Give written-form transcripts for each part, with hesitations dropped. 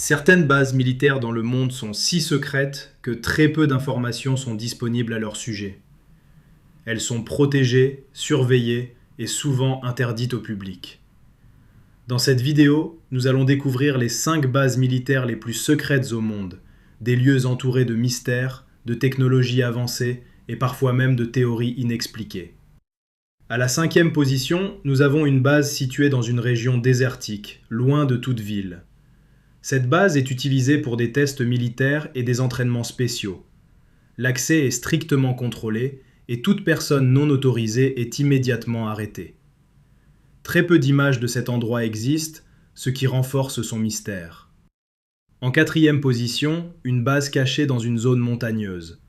Certaines bases militaires dans le monde sont si secrètes que très peu d'informations sont disponibles à leur sujet. Elles sont protégées, surveillées et souvent interdites au public. Dans cette vidéo, nous allons découvrir les 5 bases militaires les plus secrètes au monde, des lieux entourés de mystères, de technologies avancées et parfois même de théories inexpliquées. À la 5e position, nous avons une base située dans une région désertique, loin de toute ville. Cette base est utilisée pour des tests militaires et des entraînements spéciaux. L'accès est strictement contrôlé et toute personne non autorisée est immédiatement arrêtée. Très peu d'images de cet endroit existent, ce qui renforce son mystère. En 4e position, une base cachée dans une zone montagneuse.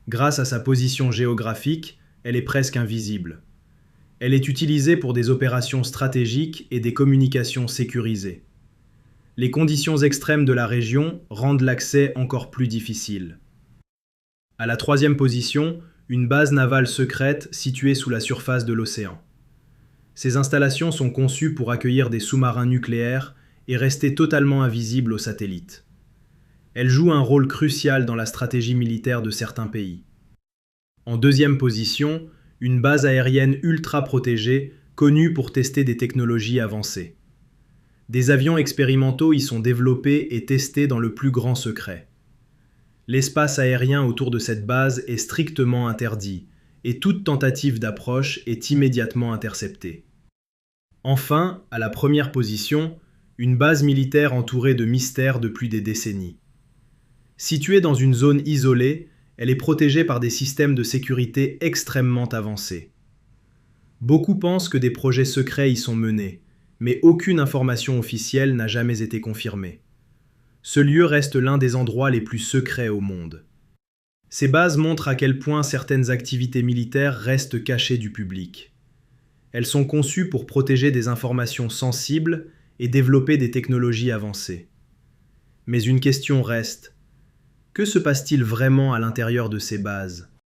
Grâce à sa position géographique, elle est presque invisible. Elle est utilisée pour des opérations stratégiques et des communications sécurisées. Les conditions extrêmes de la région rendent l'accès encore plus difficile. À la 3e position, une base navale secrète située sous la surface de l'océan. Ces installations sont conçues pour accueillir des sous-marins nucléaires et rester totalement invisibles aux satellites. Elles jouent un rôle crucial dans la stratégie militaire de certains pays. En 2e position, une base aérienne ultra protégée, connue pour tester des technologies avancées. Des avions expérimentaux y sont développés et testés dans le plus grand secret. L'espace aérien autour de cette base est strictement interdit, et toute tentative d'approche est immédiatement interceptée. Enfin, à la 1re position, une base militaire entourée de mystères depuis des décennies. Située dans une zone isolée, elle est protégée par des systèmes de sécurité extrêmement avancés. Beaucoup pensent que des projets secrets y sont menés, mais aucune information officielle n'a jamais été confirmée. Ce lieu reste l'un des endroits les plus secrets au monde. Ces bases montrent à quel point certaines activités militaires restent cachées du public. Elles sont conçues pour protéger des informations sensibles et développer des technologies avancées. Mais une question reste. Que se passe-t-il vraiment à l'intérieur de ces bases ?